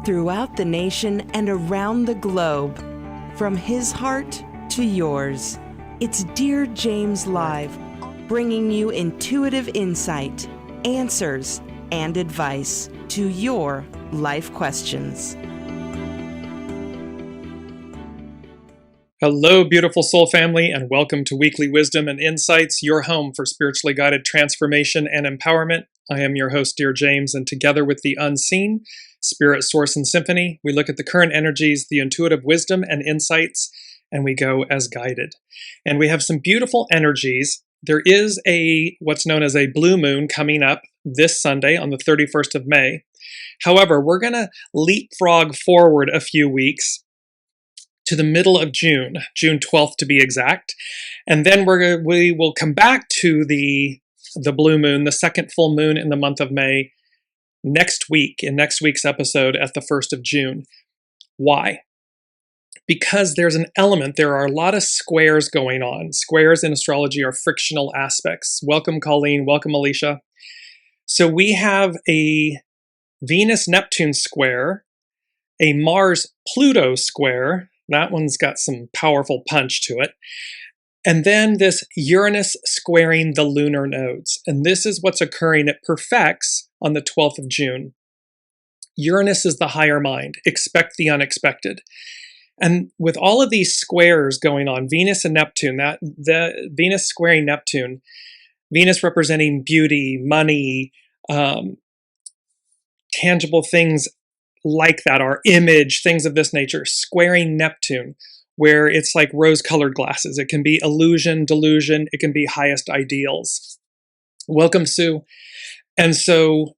throughout the nation and around the globe. From his heart to yours, it's Dear James Live, bringing you intuitive insight, answers, and advice to your life questions. Hello, beautiful soul family, and welcome to Weekly Wisdom and Insights, your home for spiritually guided transformation and empowerment. I am your host, Dearjames, and together with the unseen, Spirit, Source, and Symphony, we look at the current energies, the intuitive wisdom and insights, and we go as guided. And we have some beautiful energies. There is what's known as a blue moon coming up this Sunday on the 31st of May. However, we're going to leapfrog forward a few weeks to the middle of June 12th to be exact. And then we will come back to the blue moon, the second full moon in the month of May, next week, in next week's episode at the 1st of June. Why? Because there's an element, there are a lot of squares going on. Squares in astrology are frictional aspects. Welcome, Colleen. Welcome, Alicia. So we have a Venus-Neptune square, a Mars-Pluto square. That one's got some powerful punch to it. And then this Uranus squaring the lunar nodes. And this is what's occurring. It perfects on the 12th of June. Uranus is the higher mind. Expect the unexpected. And with all of these squares going on, Venus and Neptune, the Venus squaring Neptune, Venus representing beauty, money, tangible things like that, our image, things of this nature, squaring Neptune, where it's like rose-colored glasses. It can be illusion, delusion, it can be highest ideals. Welcome, Sue. And so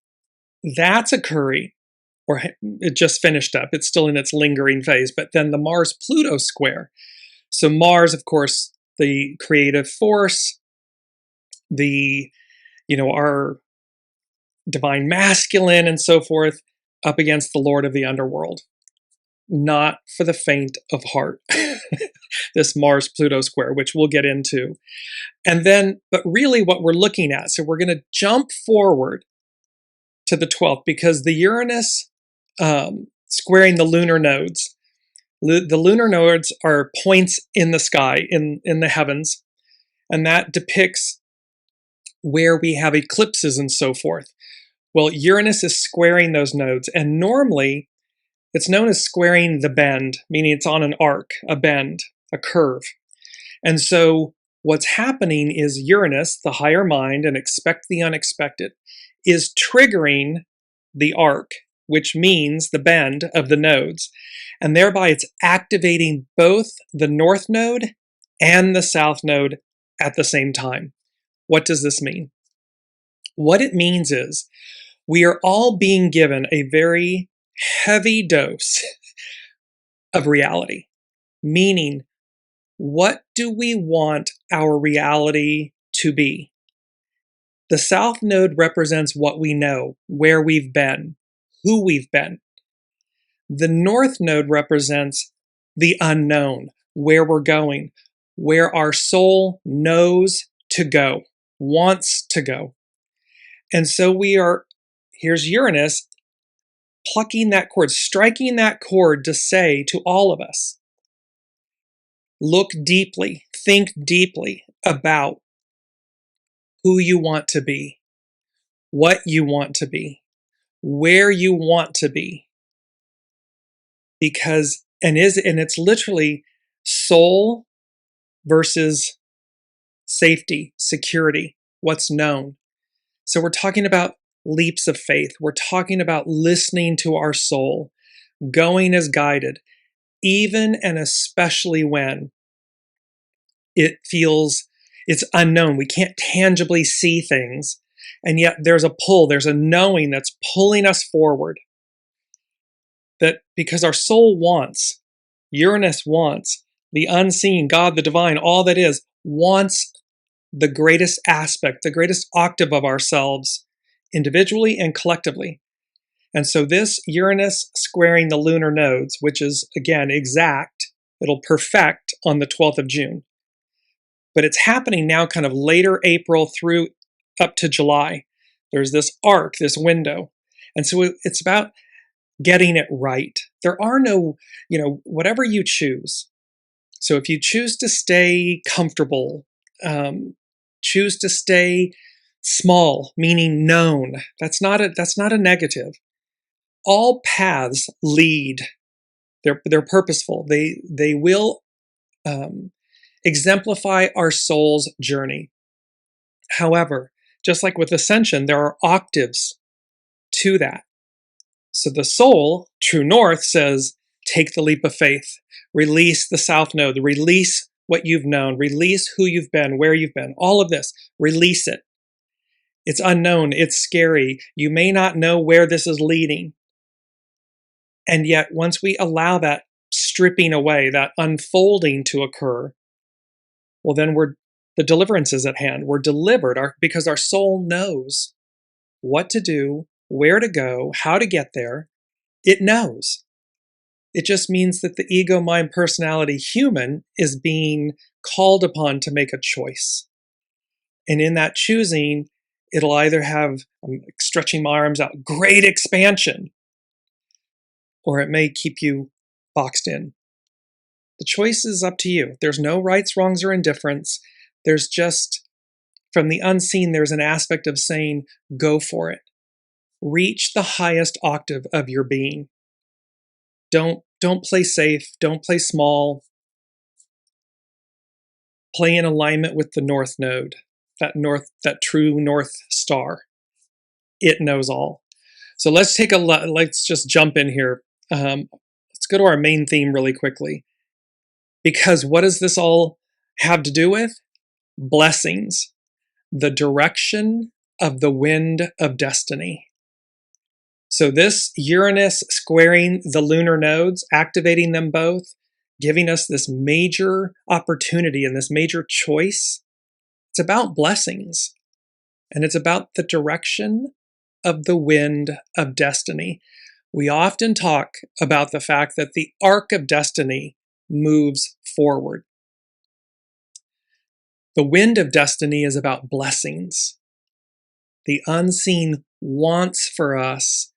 that's occurring, or it just finished up. It's still in its lingering phase, but then the Mars-Pluto square. So Mars, of course, the creative force, our divine masculine and so forth, up against the Lord of the underworld. Not for the faint of heart. This Mars-Pluto square, which we'll get into. And then, but really what we're looking at, so we're going to jump forward to the 12th, because the Uranus squaring the lunar nodes. The lunar nodes are points in the sky, in the heavens, and that depicts where we have eclipses and so forth. Well, Uranus is squaring those nodes, and normally it's known as squaring the bend, meaning it's on an arc, a bend, a curve. And so what's happening is Uranus, the higher mind, and expect the unexpected, is triggering the arc, which means the bend of the nodes. And thereby it's activating both the north node and the south node at the same time. What does this mean? What it means is we are all being given a very heavy dose of reality, meaning what do we want our reality to be? The south node represents what we know, where we've been, who we've been. The north node represents the unknown, where we're going, where our soul knows to go, wants to go. And so here's Uranus plucking that cord, striking that cord to say to all of us, look deeply, think deeply about who you want to be, what you want to be, where you want to be. Because, and it's literally soul versus safety, security, what's known. So we're talking about leaps of faith. We're talking about listening to our soul, going as guided, even and especially when it feels it's unknown. We can't tangibly see things, and yet there's a pull, there's a knowing that's pulling us forward. That because our soul wants, Uranus wants, the unseen, God, the divine, all that is, wants the greatest aspect, the greatest octave of ourselves, individually and collectively. And so this Uranus squaring the lunar nodes, which is, again, exact, it'll perfect on the 12th of June. But it's happening now kind of later April through up to July. There's this arc, this window. And so it's about getting it right. There are no, whatever you choose. So if you choose to stay comfortable, choose to stay small, meaning known, that's not a negative. All paths lead. They're purposeful. They will exemplify our soul's journey. However, just like with ascension, there are octaves to that. So the soul, true north, says, take the leap of faith, release the south node, release what you've known, release who you've been, where you've been, all of this, release it. It's unknown, it's scary. You may not know where this is leading. And yet, once we allow that stripping away, that unfolding to occur, well, then the deliverance is at hand. We're delivered because our soul knows what to do, where to go, how to get there. It knows. It just means that the ego, mind, personality, human is being called upon to make a choice. And in that choosing, it'll either have, I'm stretching my arms out, great expansion, or it may keep you boxed in. The choice is up to you. There's no rights, wrongs, or indifference. There's just, from the unseen, there's an aspect of saying, go for it. Reach the highest octave of your being. Don't play safe. Don't play small. Play in alignment with the North Node, that true North Star. It knows all. So let's just jump in here. Let's go to our main theme really quickly. Because what does this all have to do with? Blessings. The direction of the wind of destiny. So this Uranus squaring the lunar nodes, activating them both, giving us this major opportunity and this major choice. It's about blessings. And it's about the direction of the wind of destiny. We often talk about the fact that the arc of destiny moves forward. The wind of destiny is about blessings. The unseen wants for us,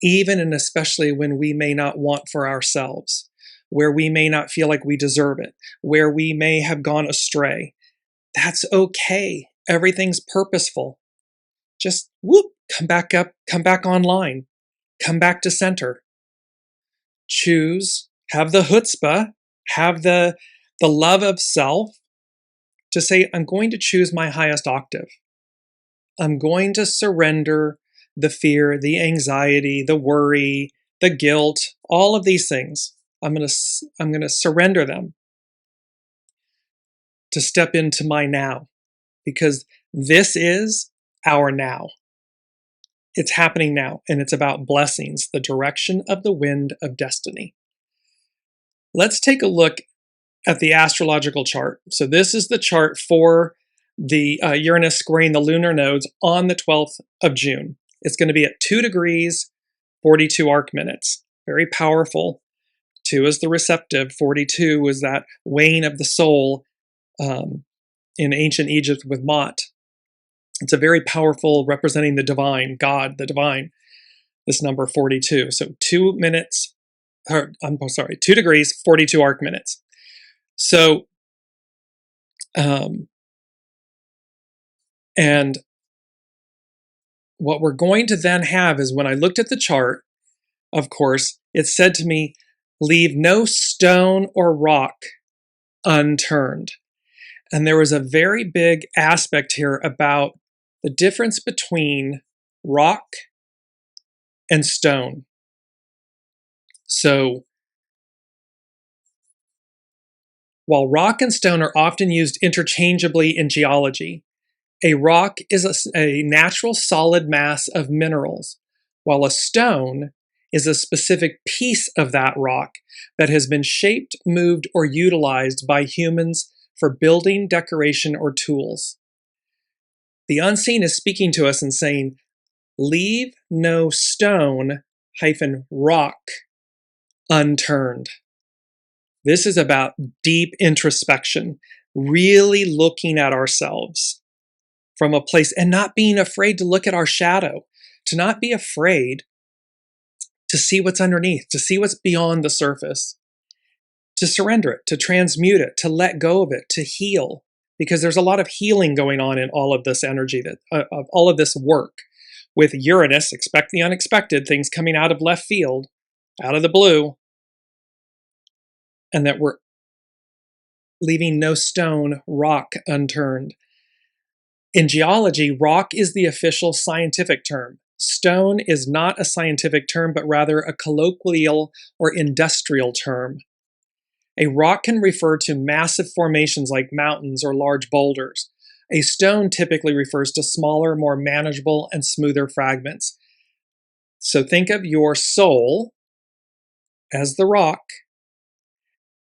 even and especially when we may not want for ourselves, where we may not feel like we deserve it, where we may have gone astray. That's okay. Everything's purposeful. Just come back up, come back online, come back to center. Choose, have the chutzpah, have the love of self to say, I'm going to choose my highest octave. I'm going to surrender the fear, the anxiety, the worry, the guilt, all of these things. I'm going to surrender them to step into my now, because this is our now. It's happening now, and it's about blessings, the direction of the wind of destiny. Let's take a look at the astrological chart. So this is the chart for the Uranus squaring the lunar nodes on the 12th of June. It's going to be at 2 degrees, 42 arc minutes. Very powerful. 2 is the receptive. 42 is that weighing of the soul in ancient Egypt with Mot. It's a very powerful, representing the divine, God, the divine, this number 42. So 2 degrees, 42 arc minutes. So, and what we're going to then have is, when I looked at the chart, of course, it said to me, leave no stone or rock unturned. And there was a very big aspect here about the difference between rock and stone. So, while rock and stone are often used interchangeably in geology, a rock is a natural solid mass of minerals, while a stone is a specific piece of that rock that has been shaped, moved, or utilized by humans for building, decoration, or tools. The unseen is speaking to us and saying, leave no stone-rock unturned. This is about deep introspection, really looking at ourselves from a place and not being afraid to look at our shadow, to not be afraid to see what's underneath, to see what's beyond the surface, to surrender it, to transmute it, to let go of it, to heal, because there's a lot of healing going on in all of this energy, of all of this work. With Uranus, expect the unexpected, things coming out of left field, out of the blue, and that we're leaving no stone, rock unturned. In geology, rock is the official scientific term. Stone is not a scientific term, but rather a colloquial or industrial term. A rock can refer to massive formations like mountains or large boulders. A stone typically refers to smaller, more manageable, and smoother fragments. So think of your soul as the rock,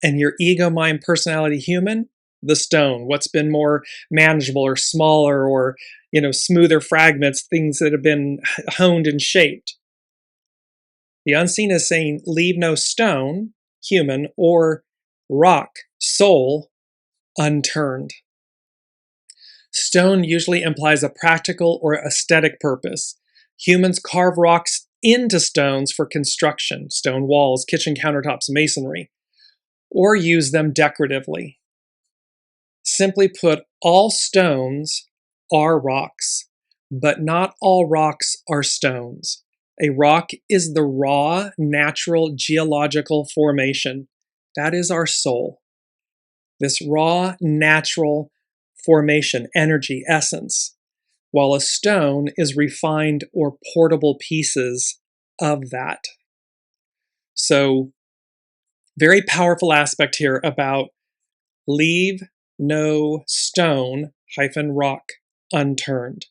and your ego, mind, personality, human, the stone. What's been more manageable or smaller or, smoother fragments, things that have been honed and shaped. The unseen is saying, leave no stone, human, or rock, soul, unturned. Stone usually implies a practical or aesthetic purpose. Humans carve rocks into stones for construction, stone walls, kitchen countertops, masonry, or use them decoratively. Simply put, all stones are rocks, but not all rocks are stones. A rock is the raw, natural, geological formation. That is our soul. This raw, natural formation, energy, essence, while a stone is refined or portable pieces of that. So, very powerful aspect here about leave no stone - rock unturned.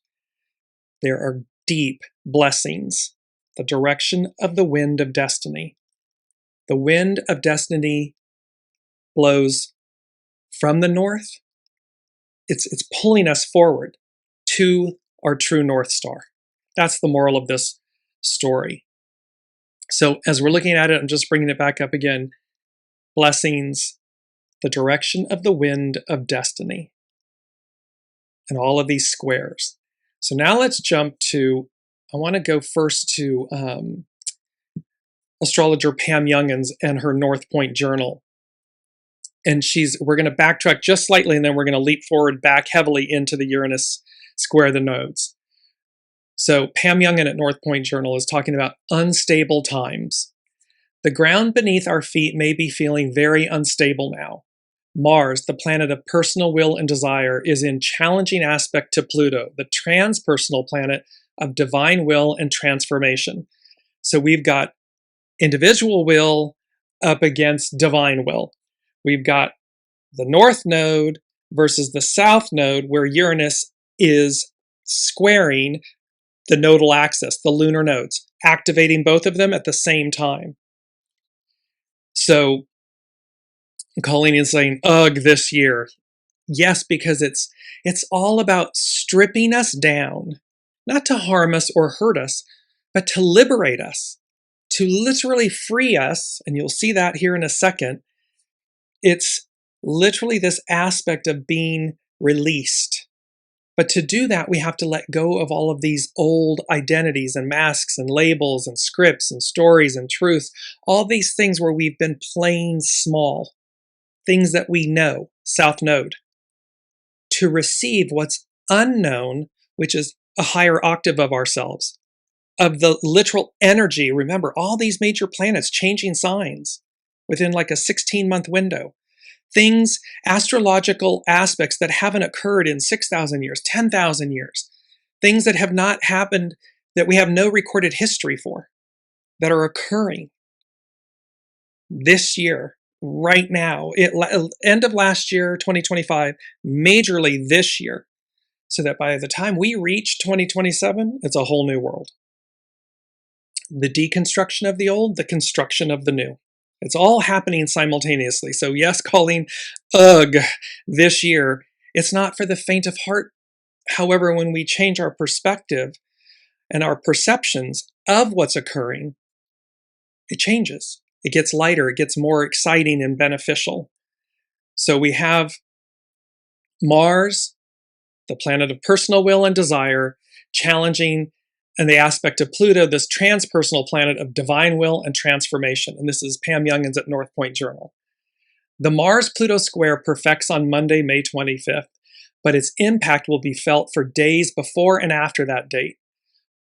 There are deep blessings. The direction of the wind of destiny. The wind of destiny blows from the north. It's pulling us forward to our true North Star. That's the moral of this story. So as we're looking at it, I'm just bringing it back up again. Blessings, the direction of the wind of destiny, and all of these squares. So now let's jump to, I want to go first to astrologer Pam Youngins and her North Point journal. And we're going to backtrack just slightly, and then we're going to leap forward back heavily into the Uranus square the nodes. So Pam Youngin at North Point Journal is talking about unstable times. The ground beneath our feet may be feeling very unstable now. Mars, the planet of personal will and desire, is in challenging aspect to Pluto, the transpersonal planet of divine will and transformation. So we've got individual will up against divine will. We've got the North Node versus the South Node, where Uranus is squaring the nodal axis, the lunar nodes, activating both of them at the same time. So calling and saying, ugh, this year. Yes, because it's all about stripping us down, not to harm us or hurt us, but to liberate us, to literally free us. And you'll see that here in a second. It's literally this aspect of being released. But to do that, we have to let go of all of these old identities and masks and labels and scripts and stories and truths, all these things where we've been playing small, things that we know, South Node, to receive what's unknown, which is a higher octave of ourselves, of the literal energy. Remember, all these major planets changing signs within like a 16-month window. Things, astrological aspects that haven't occurred in 6,000 years, 10,000 years. Things that have not happened, that we have no recorded history for, that are occurring this year, right now. End of last year, 2025, majorly this year. So that by the time we reach 2027, it's a whole new world. The deconstruction of the old, the construction of the new. It's all happening simultaneously. So yes, calling ugh this year, it's not for the faint of heart. However, when we change our perspective and our perceptions of what's occurring, it changes. It gets lighter, it gets more exciting and beneficial. So we have Mars, the planet of personal will and desire, challenging and the aspect of Pluto, this transpersonal planet of divine will and transformation. And this is Pam Youngins at North Point Journal. The Mars-Pluto square perfects on Monday, May 25th, but its impact will be felt for days before and after that date.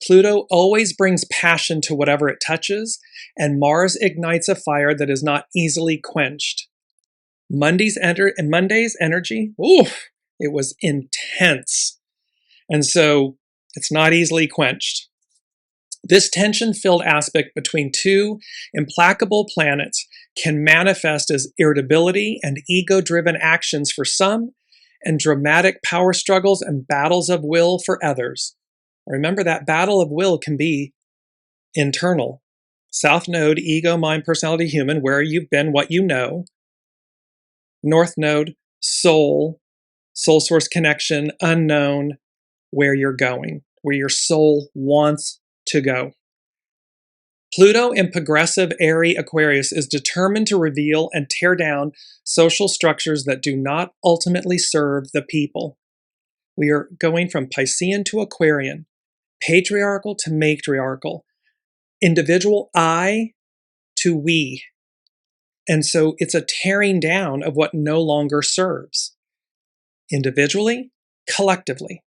Pluto always brings passion to whatever it touches, and Mars ignites a fire that is not easily quenched. Monday's energy, it was intense. And so it's not easily quenched. This tension-filled aspect between two implacable planets can manifest as irritability and ego-driven actions for some, and dramatic power struggles and battles of will for others. Remember, that battle of will can be internal. South Node, ego, mind, personality, human, where you've been, what you know. North Node, soul, soul source connection, unknown, where you're going, where your soul wants to go. Pluto in progressive airy Aquarius is determined to reveal and tear down social structures that do not ultimately serve the people. We are going from Piscean to Aquarian, patriarchal to matriarchal, individual I to we. And so it's a tearing down of what no longer serves, individually, collectively.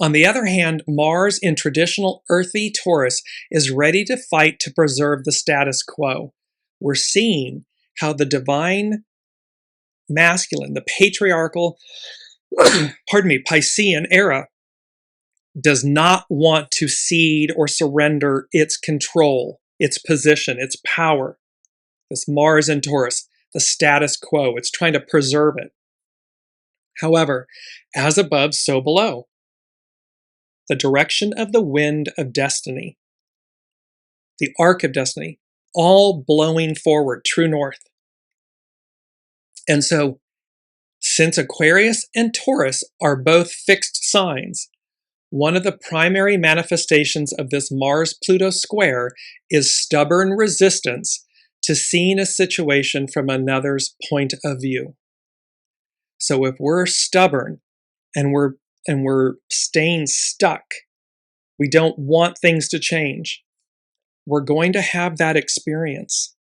On the other hand, Mars in traditional earthy Taurus is ready to fight to preserve the status quo. We're seeing how the divine masculine, the patriarchal, Piscean era does not want to cede or surrender its control, its position, its power. This Mars in Taurus, the status quo, it's trying to preserve it. However, as above, so below. The direction of the wind of destiny, the arc of destiny, all blowing forward, true north. And so, since Aquarius and Taurus are both fixed signs, one of the primary manifestations of this Mars-Pluto square is stubborn resistance to seeing a situation from another's point of view. So if we're stubborn and we're staying stuck, we don't want things to change, we're going to have that experience.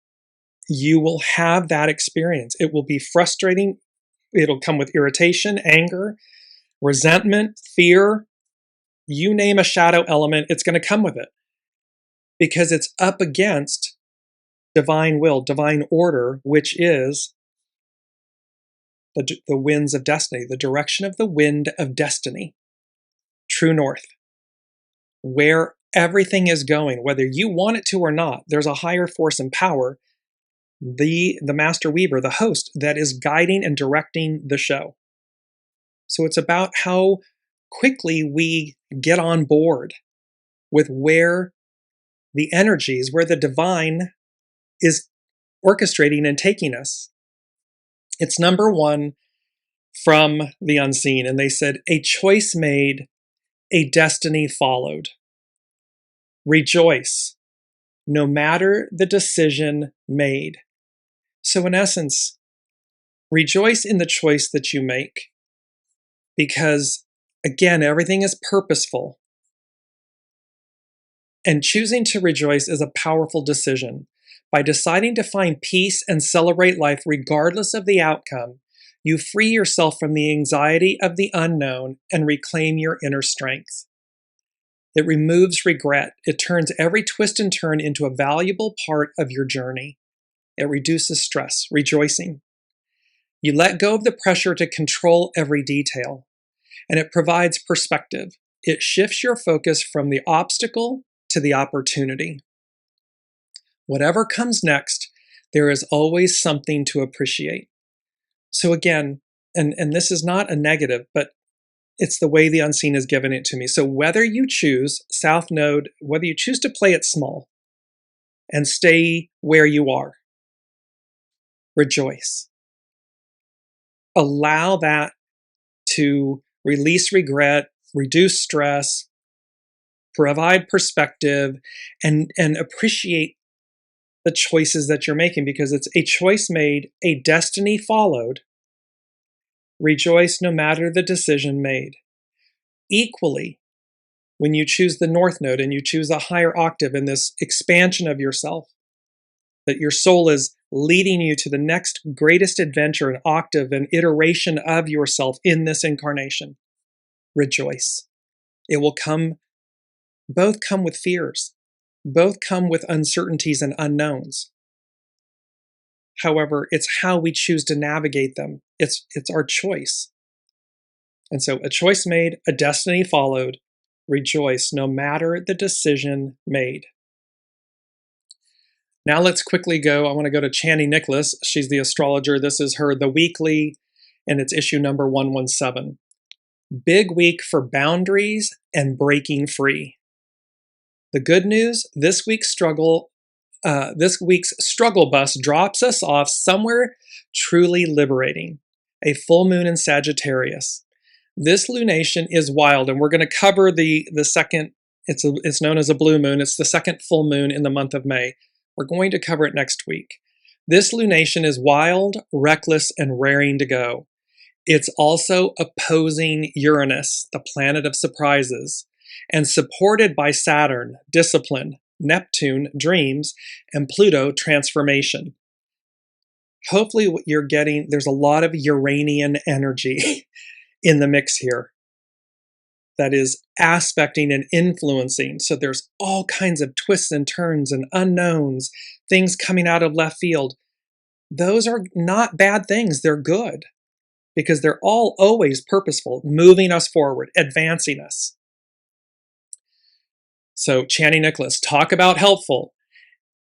You will have that experience. It will be frustrating. It'll come with irritation, anger, resentment, fear. You name a shadow element, it's going to come with it. Because it's up against divine will, divine order, which is the winds of destiny, the direction of the wind of destiny, true north, where everything is going, whether you want it to or not. There's a higher force and power, the master weaver, the host, that is guiding and directing the show. So it's about how quickly we get on board with where the energies, where the divine is orchestrating and taking us. It's number one from the unseen, and they said, a choice made, a destiny followed. Rejoice, no matter the decision made. So in essence, rejoice in the choice that you make, because again, everything is purposeful. And choosing to rejoice is a powerful decision. By deciding to find peace and celebrate life regardless of the outcome, you free yourself from the anxiety of the unknown and reclaim your inner strength. It removes regret. It turns every twist and turn into a valuable part of your journey. It reduces stress, rejoicing. You let go of the pressure to control every detail, and it provides perspective. It shifts your focus from the obstacle to the opportunity. Whatever comes next, there is always something to appreciate. So again, and this is not a negative, but it's the way the unseen has given it to me. So whether you choose South Node, whether you choose to play it small and stay where you are, rejoice. Allow that to release regret, reduce stress, provide perspective, and appreciate the choices that you're making, because it's a choice made, a destiny followed. Rejoice no matter the decision made. Equally, when you choose the North Node and you choose a higher octave in this expansion of yourself, that your soul is leading you to the next greatest adventure and octave and iteration of yourself in this incarnation. Rejoice. It will both come with fears, both come with uncertainties and unknowns. However, it's how we choose to navigate them. It's our choice. And so a choice made, a destiny followed. Rejoice no matter the decision made. Now let's quickly go. I want to go to Chani Nicholas. She's the astrologer. This is her The Weekly, and it's issue number 117. Big week for boundaries and breaking free. The good news, this week's struggle bus drops us off somewhere truly liberating. A full moon in Sagittarius. This lunation is wild, and we're going to cover the second, it's known as a blue moon. It's the second full moon in the month of May. We're going to cover it next week. This lunation is wild, reckless, and raring to go. It's also opposing Uranus, the planet of surprises, and supported by Saturn, discipline, Neptune, dreams, and Pluto, transformation. Hopefully what you're getting, there's a lot of Uranian energy in the mix here that is aspecting and influencing. So there's all kinds of twists and turns and unknowns, things coming out of left field. Those are not bad things. They're good because they're all always purposeful, moving us forward, advancing us. So Chani Nicholas, talk about helpful.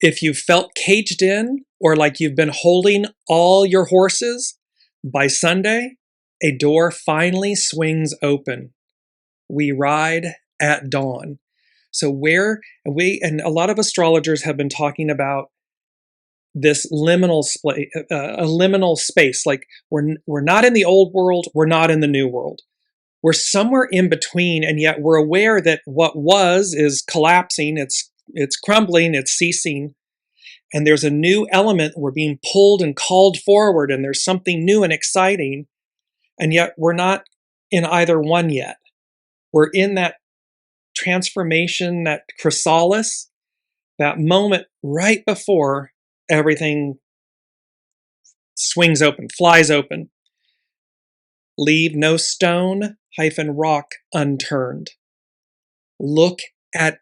If you felt caged in or like you've been holding all your horses, by Sunday, a door finally swings open. We ride at dawn. So and a lot of astrologers have been talking about this liminal space. Like we're not in the old world, we're not in the new world. We're somewhere in between, and yet we're aware that what was is collapsing, it's crumbling, it's ceasing, and there's a new element. We're being pulled and called forward, and there's something new and exciting, and yet we're not in either one yet. We're in that transformation, that chrysalis, that moment right before everything swings open, flies open. Leave no stone -rock unturned. Look at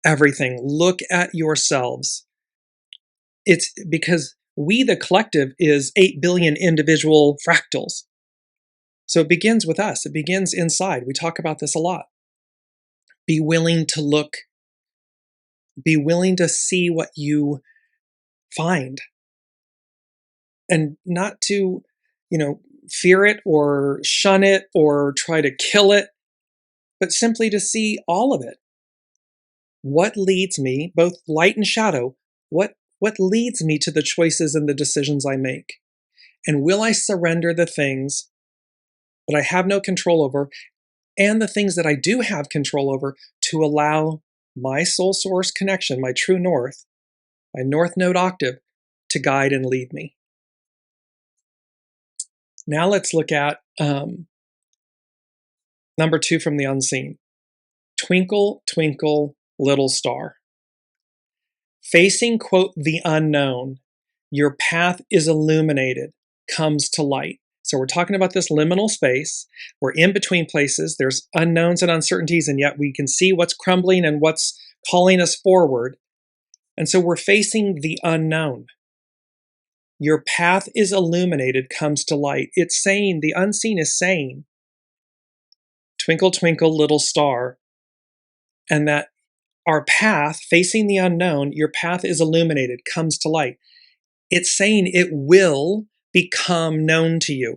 everything. Look at yourselves. It's because we, the collective, is 8 billion individual fractals. So it begins with us. It begins inside. We talk about this a lot. Be willing to look. Be willing to see what you find. And not to, fear it or shun it or try to kill it, but simply to see all of it. What leads me, both light and shadow, what leads me to the choices and the decisions I make? And will I surrender the things that I have no control over and the things that I do have control over to allow my soul source connection, my true north, my north node octave, to guide and lead me? Now let's look at number 2 from the unseen. Twinkle, twinkle, little star. Facing, quote, the unknown, your path is illuminated, comes to light. So we're talking about this liminal space. We're in between places. There's unknowns and uncertainties, and yet we can see what's crumbling and what's calling us forward. And so we're facing the unknown. Your path is illuminated, comes to light. It's saying, the unseen is saying, twinkle, twinkle, little star, and that our path, facing the unknown, your path is illuminated, comes to light. It's saying it will become known to you.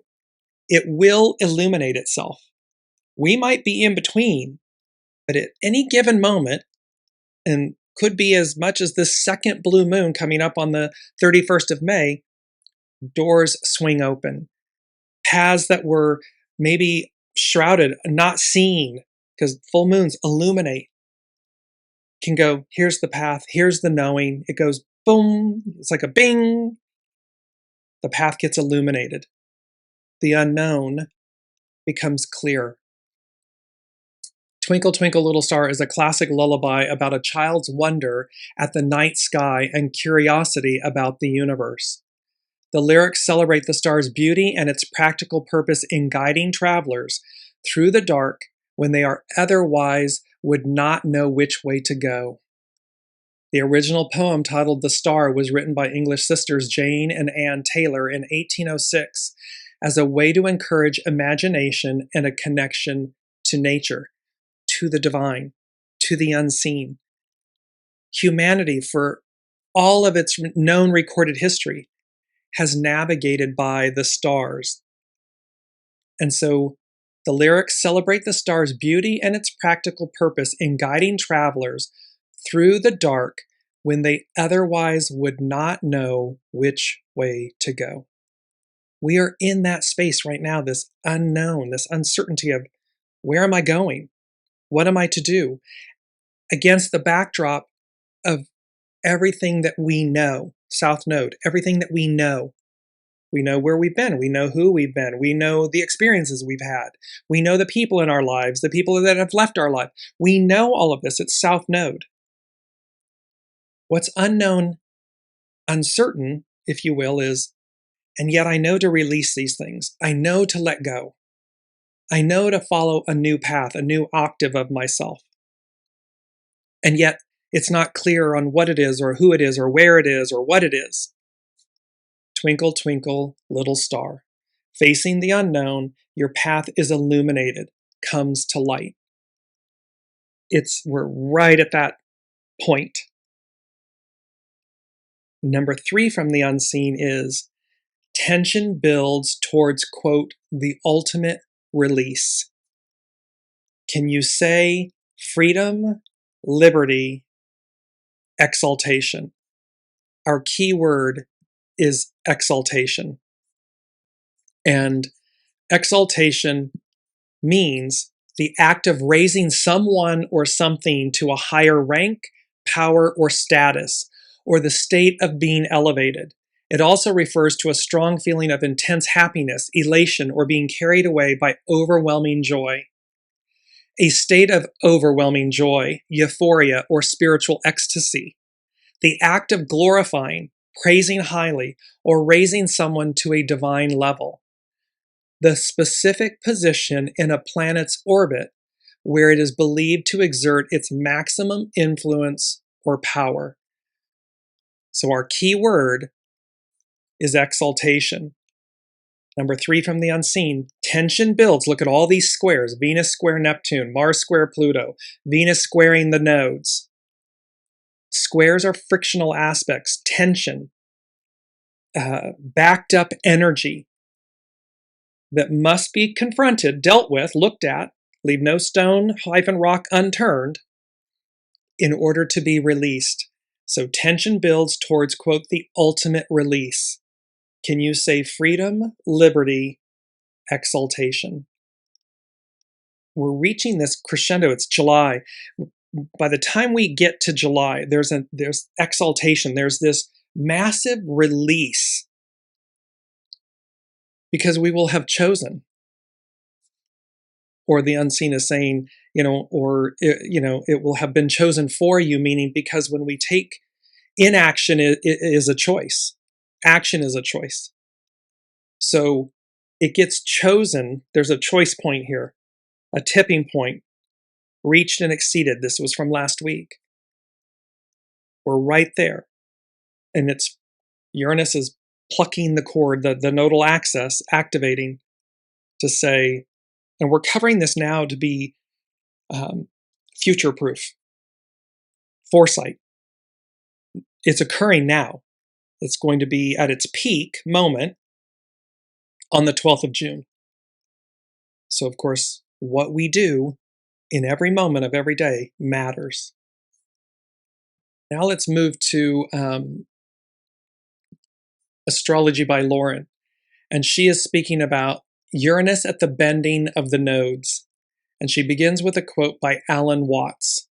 It will illuminate itself. We might be in between, but at any given moment, and could be as much as this second blue moon coming up on the 31st of May, doors swing open. Paths that were maybe shrouded, not seen, because full moons illuminate, can go, here's the path, here's the knowing. It goes boom, it's like a bing. The path gets illuminated. The unknown becomes clear. Twinkle, Twinkle, Little Star is a classic lullaby about a child's wonder at the night sky and curiosity about the universe. The lyrics celebrate the star's beauty and its practical purpose in guiding travelers through the dark when they are otherwise would not know which way to go. The original poem, titled The Star, was written by English sisters Jane and Anne Taylor in 1806 as a way to encourage imagination and a connection to nature, to the divine, to the unseen. Humanity, for all of its known recorded history, has navigated by the stars. And so the lyrics celebrate the star's beauty and its practical purpose in guiding travelers through the dark when they otherwise would not know which way to go. We are in that space right now, this unknown, this uncertainty of where am I going? What am I to do? Against the backdrop of everything that we know, South Node, everything that we know. We know where we've been. We know who we've been. We know the experiences we've had. We know the people in our lives, the people that have left our life. We know all of this. It's South Node. What's unknown, uncertain, if you will, is, and yet I know to release these things. I know to let go. I know to follow a new path, a new octave of myself. And yet it's not clear on what it is or who it is or where it is or what it is. Twinkle, twinkle, little star. Facing the unknown, your path is illuminated, comes to light. We're right at that point. Number 3 from the unseen is tension builds towards, quote, the ultimate release. Can you say freedom, liberty, exaltation? Our key word is exaltation. And exaltation means the act of raising someone or something to a higher rank, power, or status, or the state of being elevated. It also refers to a strong feeling of intense happiness, elation, or being carried away by overwhelming joy. A state of overwhelming joy, euphoria, or spiritual ecstasy. The act of glorifying, praising highly, or raising someone to a divine level. The specific position in a planet's orbit where it is believed to exert its maximum influence or power. So our key word is exaltation. Number 3 from the unseen, tension builds. Look at all these squares. Venus square Neptune, Mars square Pluto, Venus squaring the nodes. Squares are frictional aspects, tension, backed up energy that must be confronted, dealt with, looked at, leave no stone hyphen rock unturned in order to be released. So tension builds towards, quote, the ultimate release. Can you say freedom, liberty, exaltation? We're reaching this crescendo. It's July. By the time we get to July, there's exaltation. There's this massive release because we will have chosen. Or the unseen is saying, it will have been chosen for you, meaning because when we take inaction, it is a choice. Action is a choice. So it gets chosen. There's a choice point here, a tipping point, reached and exceeded. This was from last week. We're right there. And Uranus is plucking the cord, the nodal axis, activating to say, and we're covering this now to be future-proof, foresight. It's occurring now. It's going to be at its peak moment on the 12th of June. So, of course, what we do in every moment of every day matters. Now let's move to Astrology by Lauren. And she is speaking about Uranus at the bending of the nodes. And she begins with a quote by Alan Watts.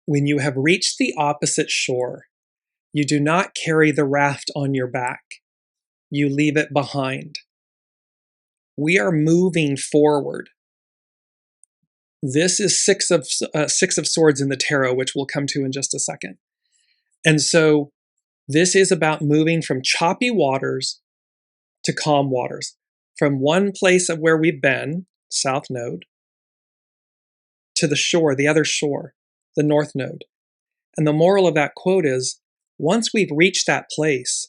When you have reached the opposite shore, you do not carry the raft on your back. You leave it behind. We are moving forward. This is six of swords in the tarot, which we'll come to in just a second. And so this is about moving from choppy waters to calm waters, from one place of where we've been, south node, to the shore, the other shore, the north node. And the moral of that quote is, once we've reached that place,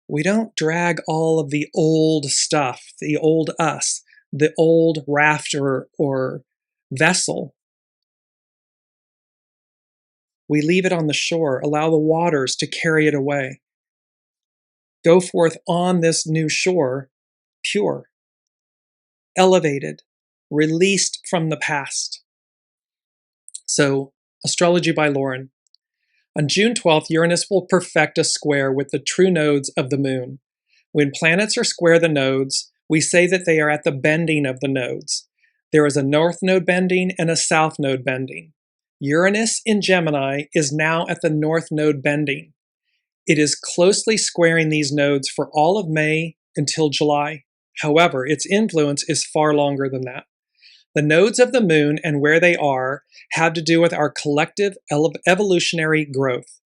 we don't drag all of the old stuff, the old us, the old raft or vessel. We leave it on the shore, allow the waters to carry it away. Go forth on this new shore, pure, elevated, released from the past. So, Astrology by Lauren. On June 12th, Uranus will perfect a square with the true nodes of the moon. When planets are square the nodes, we say that they are at the bending of the nodes. There is a north node bending and a south node bending. Uranus in Gemini is now at the north node bending. It is closely squaring these nodes for all of May until July. However, its influence is far longer than that. The nodes of the moon and where they are have to do with our collective evolutionary growth.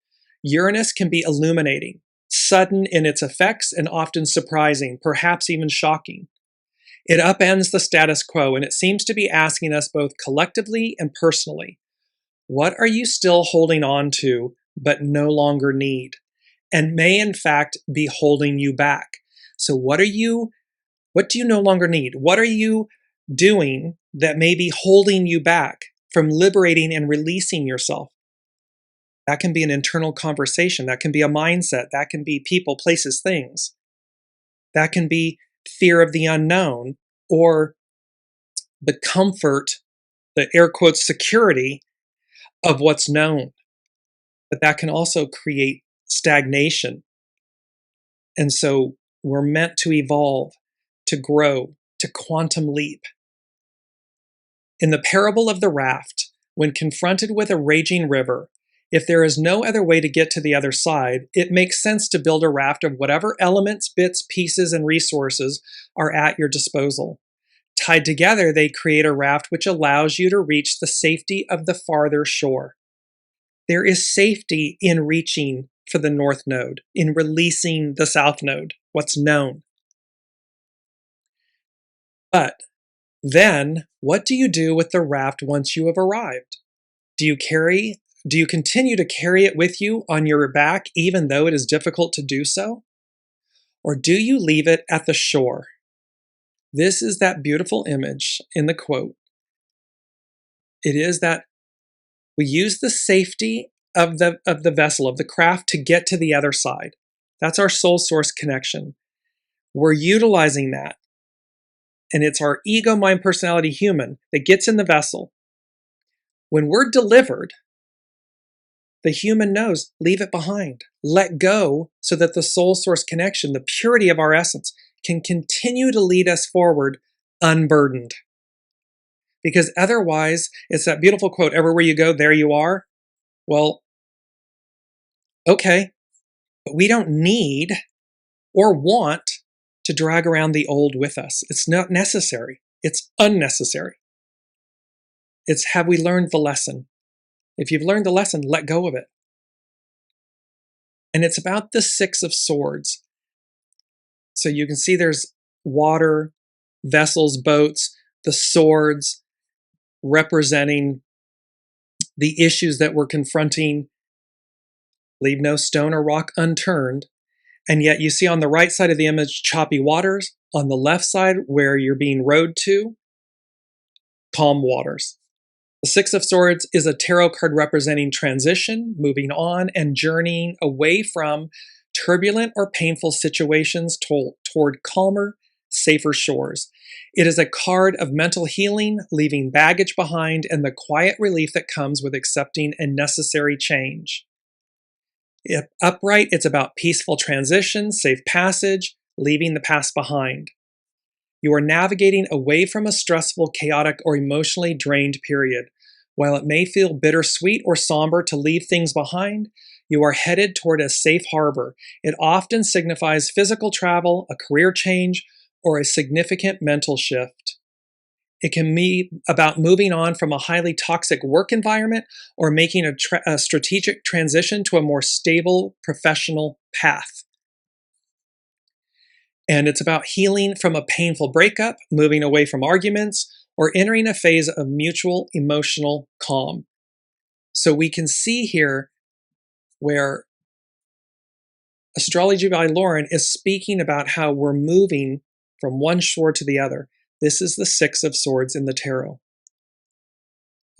Uranus can be illuminating, sudden in its effects, and often surprising, perhaps even shocking. It upends the status quo, and it seems to be asking us both collectively and personally, what are you still holding on to but no longer need, and may in fact be holding you back? So what do you no longer need? What are you doing that may be holding you back from liberating and releasing yourself? That can be an internal conversation. That can be a mindset. That can be people, places, things. That can be fear of the unknown or the comfort, the air quotes, security of what's known. But that can also create stagnation. And so we're meant to evolve, to grow, to quantum leap. In the parable of the raft, when confronted with a raging river, if there is no other way to get to the other side, it makes sense to build a raft of whatever elements, bits, pieces, and resources are at your disposal. Tied together, they create a raft which allows you to reach the safety of the farther shore. There is safety in reaching for the north node, in releasing the south node, what's known. But then, what do you do with the raft once you have arrived? Do you continue to carry it with you on your back even though it is difficult to do so? Or do you leave it at the shore? This is that beautiful image in the quote. It is that we use the safety of the vessel, of the craft, to get to the other side. That's our soul source connection. We're utilizing that. And it's our ego, mind, personality, human that gets in the vessel. When we're delivered, the human knows, leave it behind. Let go so that the soul source connection, the purity of our essence, can continue to lead us forward unburdened. Because otherwise, it's that beautiful quote, everywhere you go, there you are. Well, okay, but we don't need or want to drag around the old with us. It's not necessary. It's unnecessary. It's, have we learned the lesson? If you've learned the lesson, let go of it. And it's about the Six of Swords. So you can see there's water, vessels, boats, the swords representing the issues that we're confronting. Leave no stone or rock unturned. And yet you see on the right side of the image, choppy waters. On the left side, where you're being rowed to, calm waters. The Six of Swords is a tarot card representing transition, moving on, and journeying away from turbulent or painful situations toward calmer, safer shores. It is a card of mental healing, leaving baggage behind, and the quiet relief that comes with accepting a necessary change. If upright, it's about peaceful transition, safe passage, leaving the past behind. You are navigating away from a stressful, chaotic, or emotionally drained period. While it may feel bittersweet or somber to leave things behind, you are headed toward a safe harbor. It often signifies physical travel, a career change, or a significant mental shift. It can be about moving on from a highly toxic work environment or making a strategic transition to a more stable professional path. And it's about healing from a painful breakup, moving away from arguments, or entering a phase of mutual emotional calm. So we can see here where Astrology by Lauren is speaking about how we're moving from one shore to the other. This is the Six of Swords in the tarot.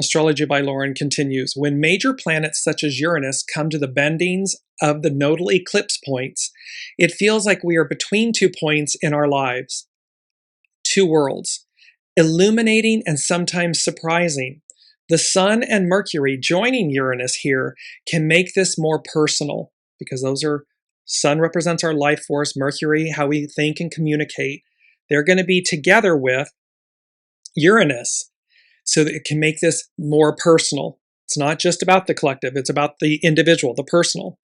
Astrology by Lauren continues, when major planets such as Uranus come to the bendings of the nodal eclipse points, it feels like we are between 2 points in our lives, 2 worlds, illuminating and sometimes surprising. The Sun and Mercury joining Uranus here can make this more personal, because those are, Sun represents our life force, Mercury, how we think and communicate. They're going to be together with Uranus, so that it can make this more personal. It's not just about the collective, it's about the individual, the personal.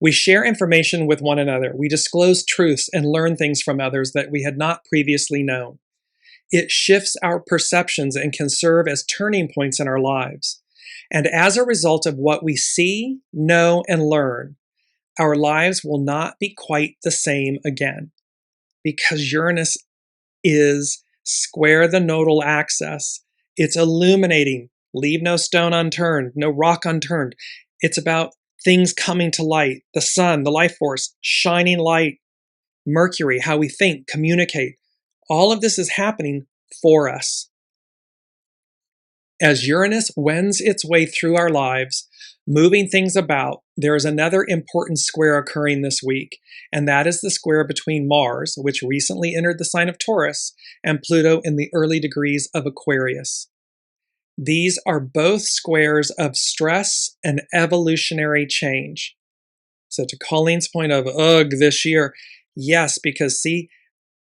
We share information with one another. We disclose truths and learn things from others that we had not previously known. It shifts our perceptions and can serve as turning points in our lives. And as a result of what we see, know, and learn, our lives will not be quite the same again, because Uranus is square the nodal axis. It's illuminating. Leave no stone unturned, no rock unturned. It's about things coming to light. The sun, the life force, shining light. Mercury, how we think, communicate. All of this is happening for us. As Uranus wends its way through our lives, moving things about, there is another important square occurring this week, and that is the square between Mars, which recently entered the sign of Taurus, and Pluto in the early degrees of Aquarius. These are both squares of stress and evolutionary change. So to Colleen's point of, ugh, this year, yes, because see,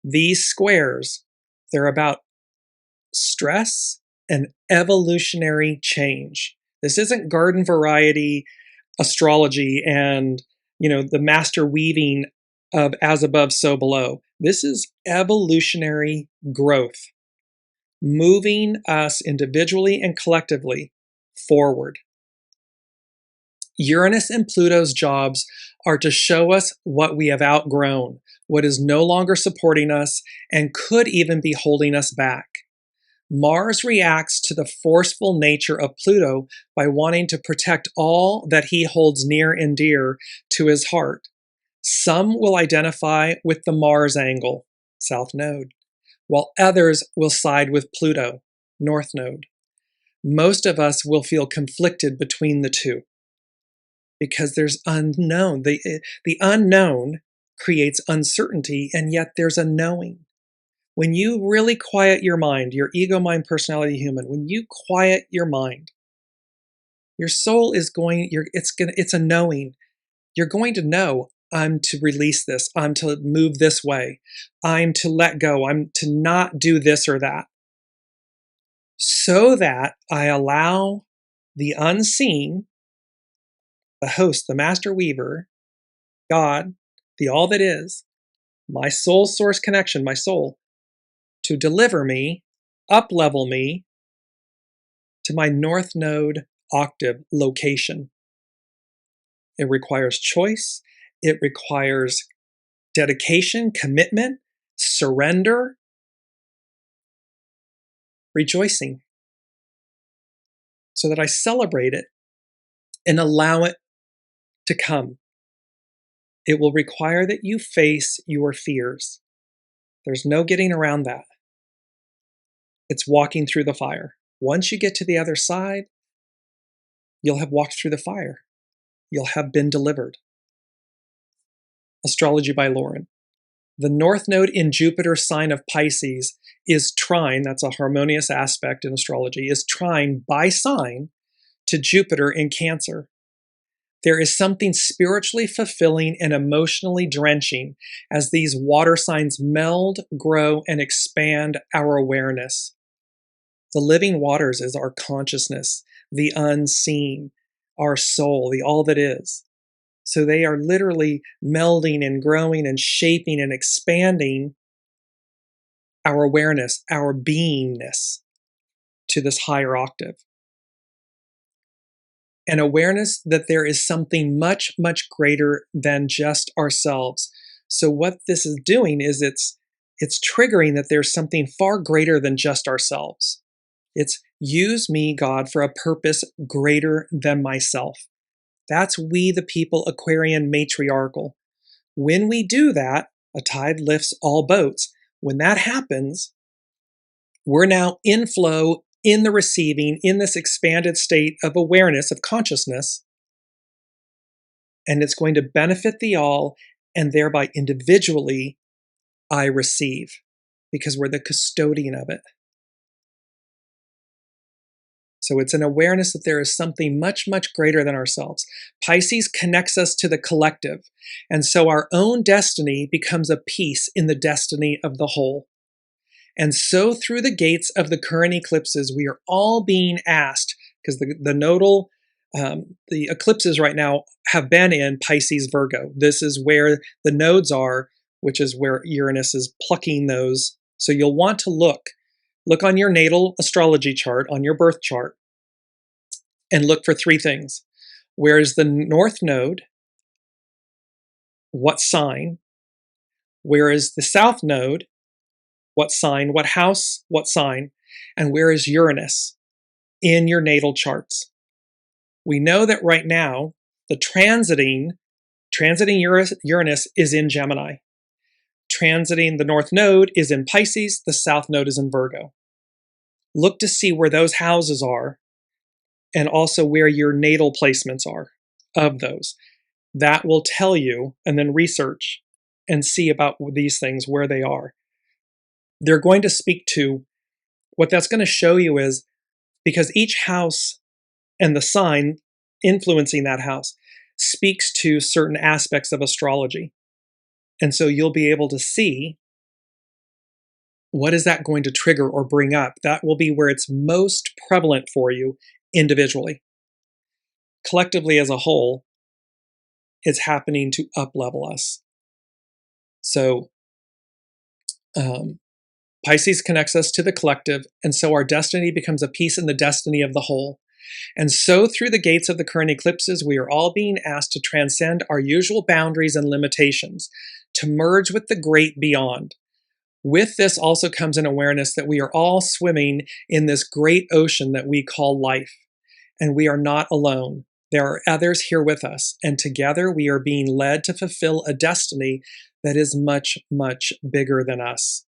these squares, they're about stress and evolutionary change. This isn't garden variety astrology and, the master weaving of as above, so below. This is evolutionary growth, moving us individually and collectively forward. Uranus and Pluto's jobs are to show us what we have outgrown, what is no longer supporting us, and could even be holding us back. Mars reacts to the forceful nature of Pluto by wanting to protect all that he holds near and dear to his heart. Some will identify with the Mars angle, South Node, while others will side with Pluto, North Node. Most of us will feel conflicted between the two because there's unknown. The unknown creates uncertainty, and yet there's a knowing. When you really quiet your mind, your ego, mind, personality, human, when you quiet your mind, your soul is it's a knowing. You're going to know, I'm to release this. I'm to move this way. I'm to let go. I'm to not do this or that. So that I allow the unseen, the host, the master weaver, God, the all that is, my soul source connection, my soul, to deliver me, up-level me to my North Node octave location. It requires choice. It requires dedication, commitment, surrender, rejoicing, so that I celebrate it and allow it to come. It will require that you face your fears. There's no getting around that. It's walking through the fire. Once you get to the other side, you'll have walked through the fire. You'll have been delivered. Astrology by Lauren. The North Node in Jupiter's sign of Pisces is trine, that's a harmonious aspect in astrology, is trine by sign to Jupiter in Cancer. There is something spiritually fulfilling and emotionally drenching as these water signs meld, grow, and expand our awareness. The living waters is our consciousness, the unseen, our soul, the all that is. So they are literally melding and growing and shaping and expanding our awareness, our beingness to this higher octave. An awareness that there is something much, much greater than just ourselves. So what this is doing is it's triggering that there's something far greater than just ourselves. It's use me, God, for a purpose greater than myself. That's we the people, Aquarian matriarchal. When we do that, a tide lifts all boats. When that happens, we're now in flow, in the receiving, in this expanded state of awareness, of consciousness, and it's going to benefit the all, and thereby individually, I receive, because we're the custodian of it. So it's an awareness that there is something much, much greater than ourselves. Pisces connects us to the collective, and so our own destiny becomes a piece in the destiny of the whole. And so through the gates of the current eclipses, we are all being asked, because the nodal, the eclipses right now have been in Pisces Virgo. This is where the nodes are, which is where Uranus is plucking those. So you'll want to look on your natal astrology chart, on your birth chart, and look for three things. Where is the North Node? What sign? Where is the South Node? What sign? What house? What sign? And where is Uranus in your natal charts? We know that right now, the transiting Uranus is in Gemini. Transiting the North Node is in Pisces, the South Node is in Virgo. Look to see where those houses are, and also where your natal placements are of those. That will tell you, and then research and see about these things, where they are. They're going to speak to, what that's going to show you is, because each house and the sign influencing that house speaks to certain aspects of astrology. And so you'll be able to see, what is that going to trigger or bring up? That will be where it's most prevalent for you individually. Collectively as a whole, it's happening to up-level us. So Pisces connects us to the collective, and so our destiny becomes a piece in the destiny of the whole. And so through the gates of the current eclipses, we are all being asked to transcend our usual boundaries and limitations, to merge with the great beyond. With this also comes an awareness that we are all swimming in this great ocean that we call life, and we are not alone. There are others here with us, and together we are being led to fulfill a destiny that is much, much bigger than us.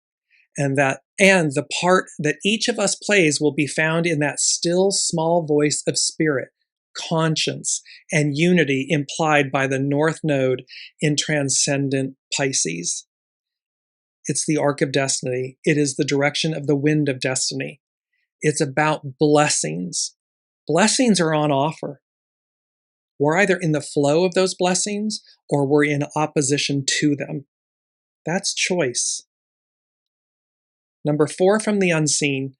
And the part that each of us plays will be found in that still small voice of spirit, conscience, and unity implied by the North Node in transcendent Pisces. It's the arc of destiny. It is the direction of the wind of destiny. It's about blessings. Blessings are on offer. We're either in the flow of those blessings or we're in opposition to them. That's choice. Number 4 from the unseen,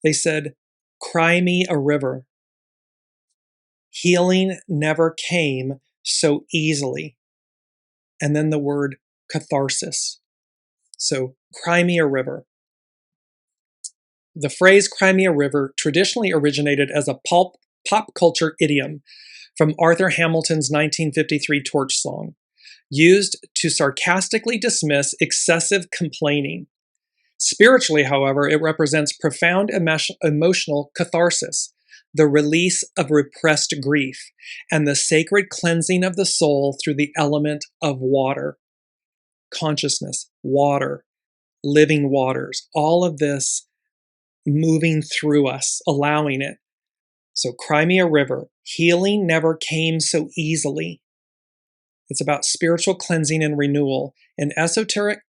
they said, "Cry me a river. Healing never came so easily." And then the word catharsis. So, cry me a river. The phrase "cry me a river" traditionally originated as a pop culture idiom from Arthur Hamilton's 1953 torch song, used to sarcastically dismiss excessive complaining. Spiritually, however, it represents profound emotional catharsis, the release of repressed grief, and the sacred cleansing of the soul through the element of water. Consciousness, water, living waters, all of this moving through us, allowing it. So, cry me a river. Healing never came so easily. It's about spiritual cleansing and renewal. In esoteric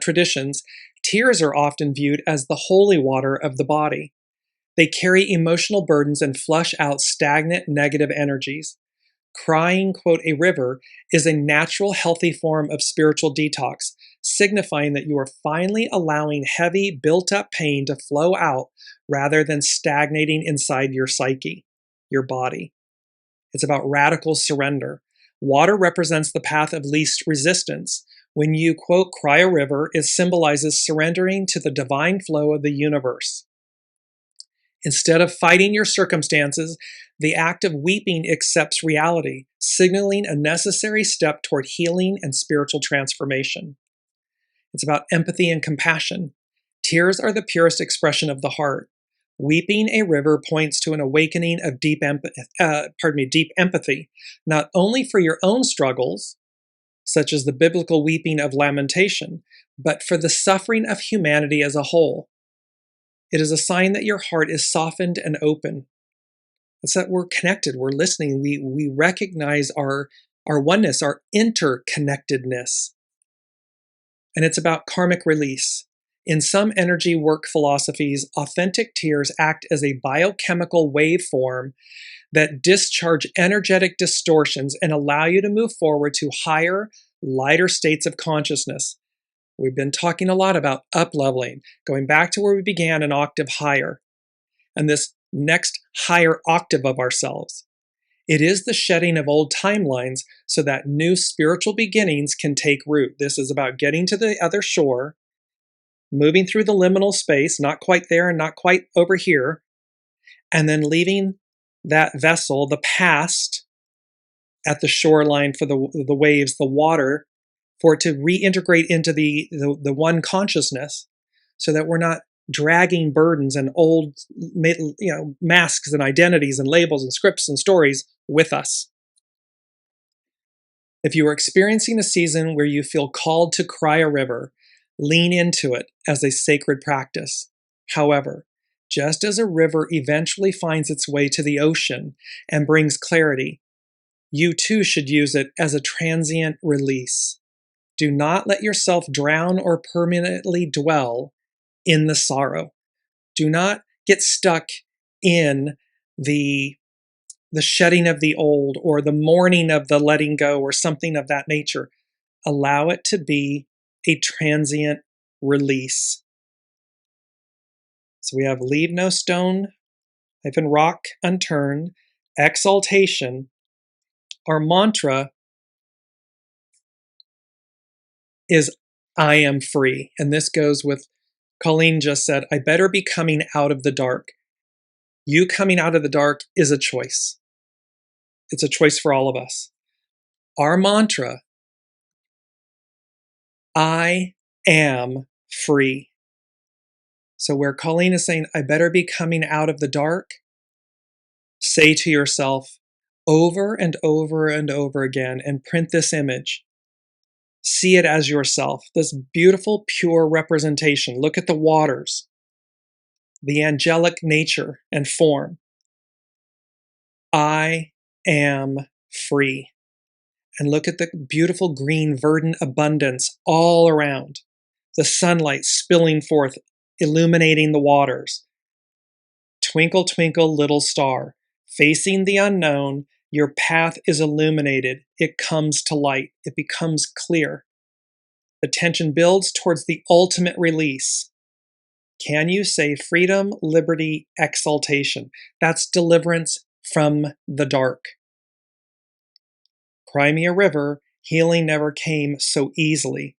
traditions, tears are often viewed as the holy water of the body. They carry emotional burdens and flush out stagnant negative energies. Crying, quote, a river is a natural, healthy form of spiritual detox, signifying that you are finally allowing heavy, built-up pain to flow out rather than stagnating inside your psyche, your body. It's about radical surrender. Water represents the path of least resistance. When you, quote, cry a river, it symbolizes surrendering to the divine flow of the universe. Instead of fighting your circumstances, the act of weeping accepts reality, signaling a necessary step toward healing and spiritual transformation. It's about empathy and compassion. Tears are the purest expression of the heart. Weeping a river points to an awakening of deep empathy, not only for your own struggles, such as the biblical weeping of lamentation, but for the suffering of humanity as a whole. It is a sign that your heart is softened and open. It's that we're connected, we're listening, we recognize our oneness, our interconnectedness. And it's about karmic release. In some energy work philosophies, authentic tears act as a biochemical waveform that discharge energetic distortions and allow you to move forward to higher, lighter states of consciousness. We've been talking a lot about up-leveling, going back to where we began, an octave higher, and this next higher octave of ourselves. It is the shedding of old timelines so that new spiritual beginnings can take root. This is about getting to the other shore, moving through the liminal space, not quite there and not quite over here, and then leaving that vessel, the past, at the shoreline for the waves, the water, for it to reintegrate into the one consciousness, so that we're not dragging burdens and old, masks and identities and labels and scripts and stories with us. If you are experiencing a season where you feel called to cry a river, lean into it as a sacred practice. However, just as a river eventually finds its way to the ocean and brings clarity, you too should use it as a transient release. Do not let yourself drown or permanently dwell in the sorrow. Do not get stuck in the shedding of the old or the mourning of the letting go or something of that nature. Allow it to be a transient release. So we have leave no stone, rock unturned, exaltation. Our mantra is I am free. And this goes with Colleen just said, I better be coming out of the dark. You coming out of the dark is a choice. It's a choice for all of us. Our mantra, I am free. So where Colleen is saying, I better be coming out of the dark, say to yourself over and over and over again, and print this image. See it as yourself, this beautiful, pure representation. Look at the waters, the angelic nature and form. I am free. And look at the beautiful green, verdant abundance all around. The sunlight spilling forth, illuminating the waters. Twinkle, twinkle, little star. Facing the unknown, your path is illuminated. It comes to light. It becomes clear. The tension builds towards the ultimate release. Can you say freedom, liberty, exaltation? That's deliverance from the dark. Cry me a river, healing never came so easily.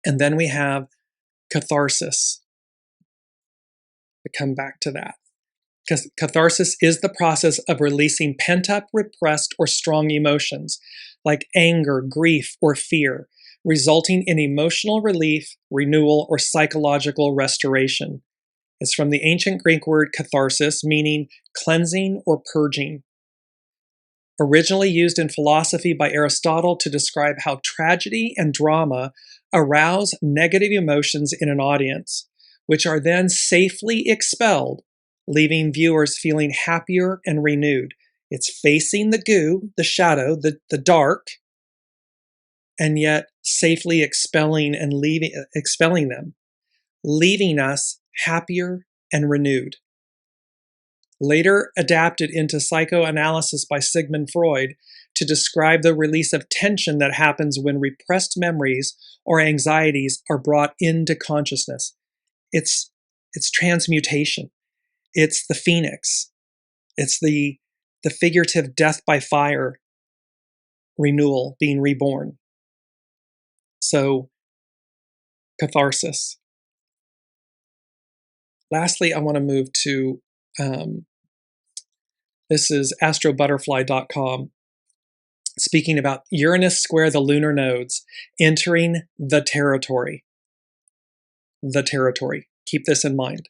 And then we have catharsis. To come back to that. Because catharsis is the process of releasing pent-up, repressed, or strong emotions, like anger, grief, or fear, resulting in emotional relief, renewal, or psychological restoration. It's from the ancient Greek word catharsis, meaning cleansing or purging. Originally used in philosophy by Aristotle to describe how tragedy and drama arouse negative emotions in an audience, which are then safely expelled, leaving viewers feeling happier and renewed. It's facing the goo, the shadow, the dark, and yet safely expelling them, leaving us happier and renewed. Later adapted into psychoanalysis by Sigmund Freud to describe the release of tension that happens when repressed memories or anxieties are brought into consciousness. It's transmutation. It's the phoenix. It's the figurative death by fire renewal, being reborn. So, catharsis. Lastly, I want to move to, this is astrobutterfly.com, speaking about Uranus square the lunar nodes, entering the territory. The territory. Keep this in mind.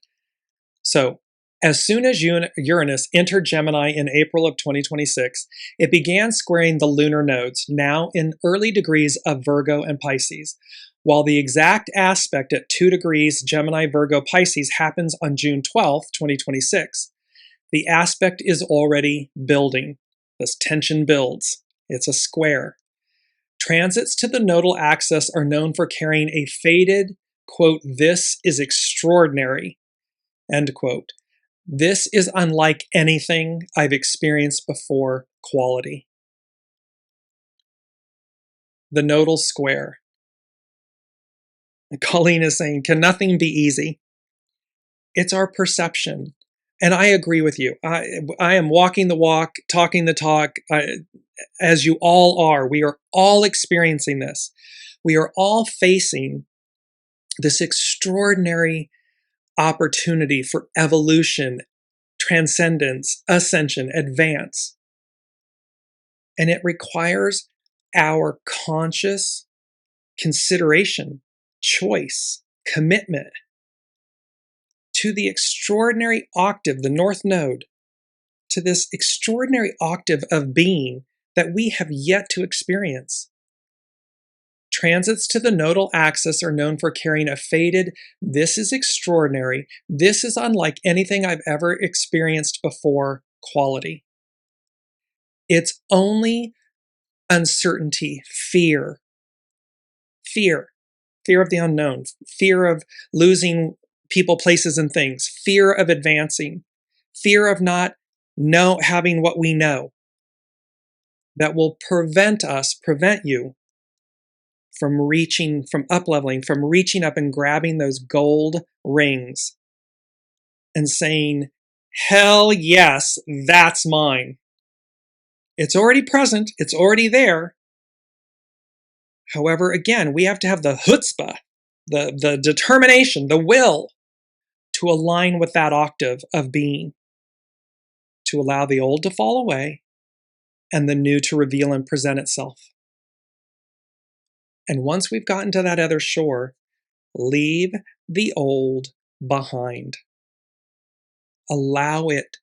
So, as soon as Uranus entered Gemini in April of 2026, it began squaring the lunar nodes, now in early degrees of Virgo and Pisces, while the exact aspect at 2 degrees Gemini, Virgo, Pisces happens on June 12th, 2026. The aspect is already building. This tension builds. It's a square. Transits to the nodal axis are known for carrying a faded, quote, "This is extraordinary," end quote. "This is unlike anything I've experienced before" quality. The nodal square. Colleen is saying, can nothing be easy? It's our perception. And I agree with you. I am walking the walk, talking the talk, as you all are. We are all experiencing this. We are all facing this extraordinary opportunity for evolution, transcendence, ascension, advance. And it requires our conscious consideration, choice, commitment to the extraordinary octave, the North Node, to this extraordinary octave of being that we have yet to experience. Transits to the nodal axis are known for carrying a faded, "This is extraordinary, this is unlike anything I've ever experienced before" quality. It's only uncertainty, fear of the unknown, fear of losing people, places, and things, fear of advancing, fear of not having what we know, that will prevent you from reaching, from up-leveling, from reaching up and grabbing those gold rings and saying, hell yes, that's mine. It's already present, it's already there. However, again, we have to have the chutzpah, the determination, the will to align with that octave of being, to allow the old to fall away and the new to reveal and present itself. And once we've gotten to that other shore, leave the old behind. Allow it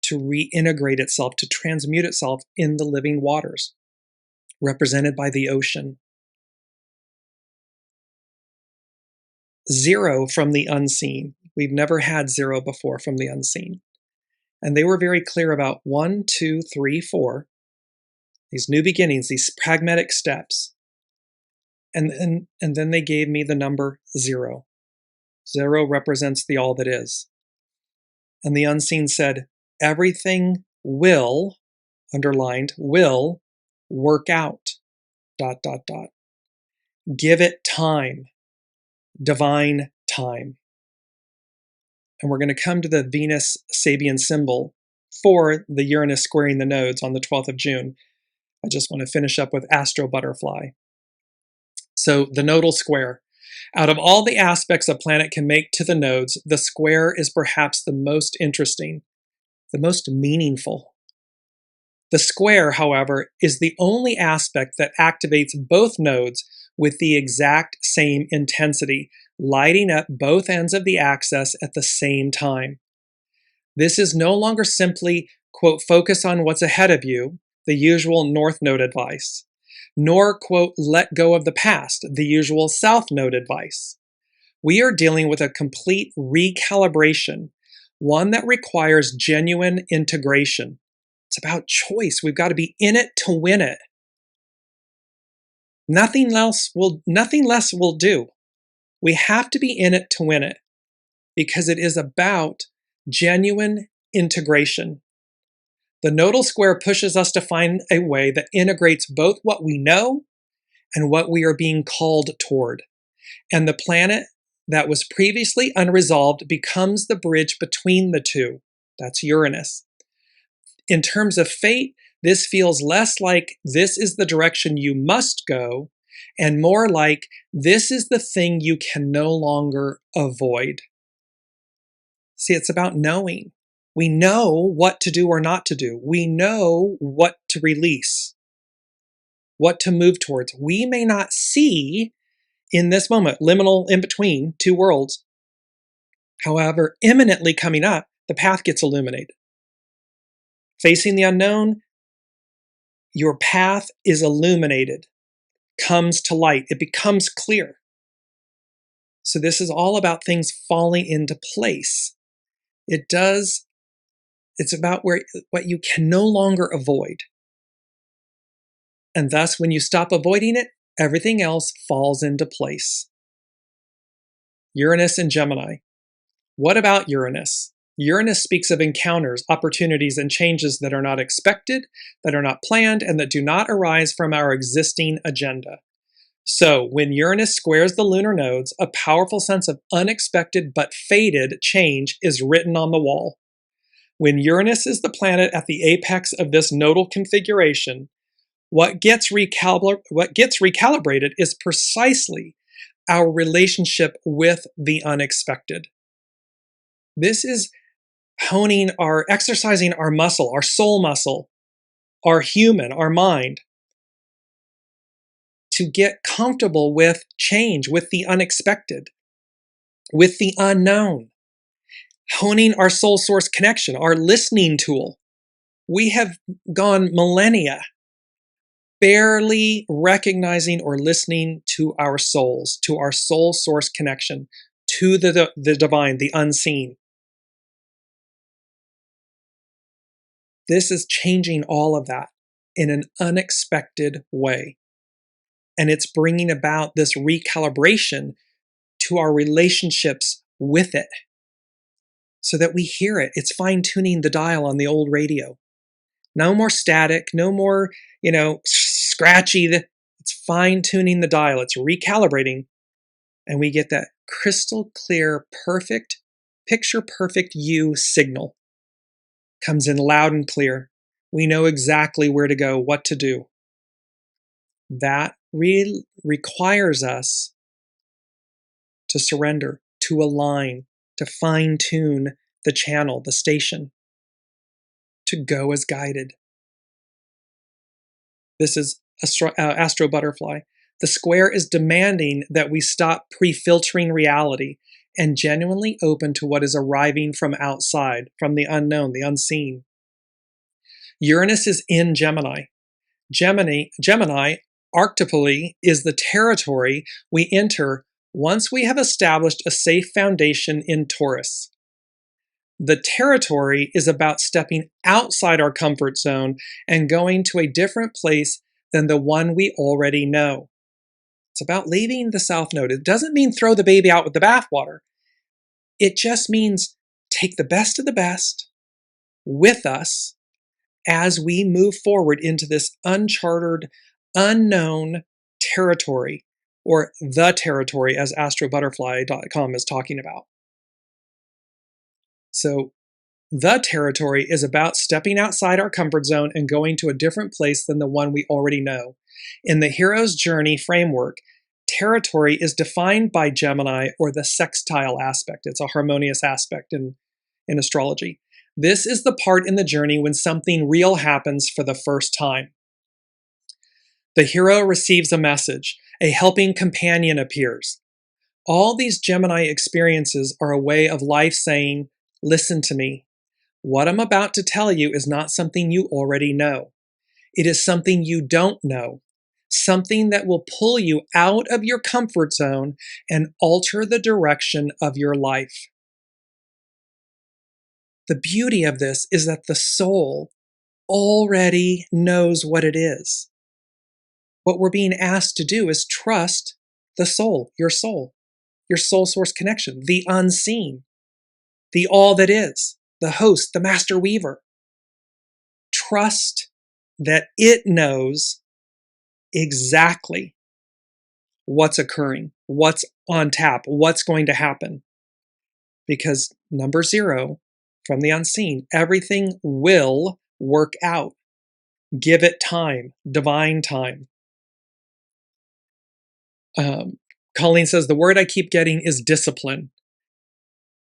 to reintegrate itself, to transmute itself in the living waters, represented by the ocean. Zero from the unseen. We've never had zero before from the unseen. And they were very clear about 1, 2, 3, 4, these new beginnings, these pragmatic steps. And then they gave me the number 0. 0 represents the all that is. And the unseen said, everything will, underlined, will work out, ... Give it time, divine time. And we're going to come to the Venus Sabian symbol for the Uranus squaring the nodes on the 12th of June. I just want to finish up with Astro Butterfly. So the nodal square. Out of all the aspects a planet can make to the nodes, the square is perhaps the most interesting, the most meaningful. The square, however, is the only aspect that activates both nodes with the exact same intensity, lighting up both ends of the axis at the same time. This is no longer simply, quote, focus on what's ahead of you, the usual North Node advice, nor, quote, let go of the past, the usual South Node advice. We are dealing with a complete recalibration, one that requires genuine integration. It's about choice. We've got to be in it to win it. Nothing less will do. We have to be in it to win it because it is about genuine integration. The nodal square pushes us to find a way that integrates both what we know and what we are being called toward. And the planet that was previously unresolved becomes the bridge between the two. That's Uranus. In terms of fate, this feels less like this is the direction you must go and more like, this is the thing you can no longer avoid. See, it's about knowing. We know what to do or not to do. We know what to release, what to move towards. We may not see in this moment, liminal in between two worlds. However, imminently coming up, the path gets illuminated. Facing the unknown, your path is illuminated, comes to light, it becomes clear. So this is all about things falling into place. It's about what you can no longer avoid. And thus, when you stop avoiding it, everything else falls into place. Uranus and Gemini. What about Uranus? Uranus speaks of encounters, opportunities, and changes that are not expected, that are not planned, and that do not arise from our existing agenda. So, when Uranus squares the lunar nodes, a powerful sense of unexpected but fated change is written on the wall. When Uranus is the planet at the apex of this nodal configuration, what gets recalibrated is precisely our relationship with the unexpected. This is exercising our muscle, our soul muscle, our human, our mind, to get comfortable with change, with the unexpected, with the unknown. Honing our soul source connection, our listening tool. We have gone millennia barely recognizing or listening to our souls, to our soul source connection, to the divine, the unseen. This is changing all of that in an unexpected way. And it's bringing about this recalibration to our relationships with it so that we hear it. It's fine-tuning the dial on the old radio. No more static, no more, scratchy. It's fine-tuning the dial. It's recalibrating. And we get that crystal clear, perfect, picture-perfect you signal. Comes in loud and clear. We know exactly where to go, what to do. That requires us to surrender, to align, to fine-tune the channel, the station, to go as guided. This is Astro Butterfly. The square is demanding that we stop pre-filtering reality and genuinely open to what is arriving from outside, from the unknown, the unseen. Uranus is in Gemini. Gemini, archetypally, is the territory we enter once we have established a safe foundation in Taurus. The territory is about stepping outside our comfort zone and going to a different place than the one we already know. It's about leaving the South Node. It doesn't mean throw the baby out with the bathwater. It just means take the best of the best with us as we move forward into this uncharted, unknown territory, or the territory as astrobutterfly.com is talking about. So the territory is about stepping outside our comfort zone and going to a different place than the one we already know. In the hero's journey framework, territory is defined by Gemini, or the sextile aspect. It's a harmonious aspect in astrology. This is the part in the journey when something real happens for the first time. The hero receives a message. A helping companion appears. All these Gemini experiences are a way of life saying, listen to me. What I'm about to tell you is not something you already know. It is something you don't know. Something that will pull you out of your comfort zone and alter the direction of your life. The beauty of this is that the soul already knows what it is. What we're being asked to do is trust the soul, your soul source connection, the unseen, the all that is, the host, the master weaver. Trust that it knows exactly what's occurring, what's on tap, what's going to happen. Because number 0, from the unseen, everything will work out. Give it time, divine time. Colleen says, the word I keep getting is discipline.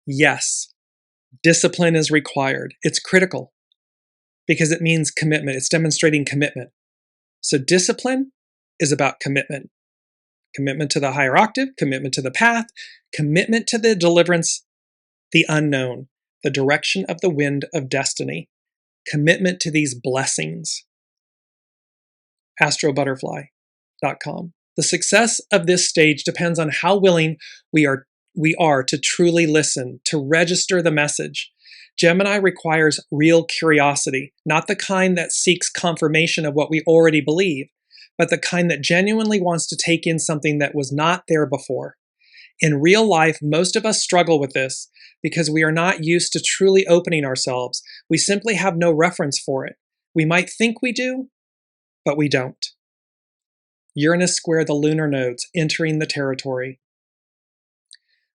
Yes, discipline is required. It's critical because it means commitment. It's demonstrating commitment. So discipline is about commitment. Commitment to the higher octave, commitment to the path, commitment to the deliverance, the unknown, the direction of the wind of destiny, commitment to these blessings. astrobutterfly.com. The success of this stage depends on how willing we are to truly listen, to register the message. Gemini requires real curiosity, not the kind that seeks confirmation of what we already believe, but the kind that genuinely wants to take in something that was not there before. In real life, most of us struggle with this because we are not used to truly opening ourselves. We simply have no reference for it. We might think we do, but we don't. Uranus square the lunar nodes, entering the territory.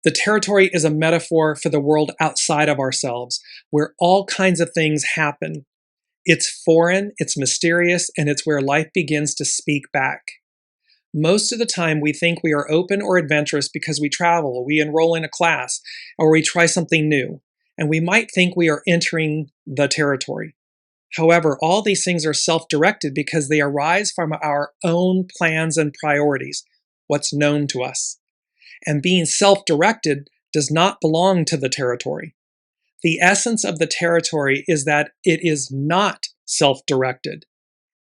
The territory is a metaphor for the world outside of ourselves, where all kinds of things happen. It's foreign, it's mysterious, and it's where life begins to speak back. Most of the time, we think we are open or adventurous because we travel, we enroll in a class, or we try something new, and we might think we are entering the territory. However, all these things are self-directed because they arise from our own plans and priorities, what's known to us. And being self-directed does not belong to the territory. The essence of the territory is that it is not self-directed.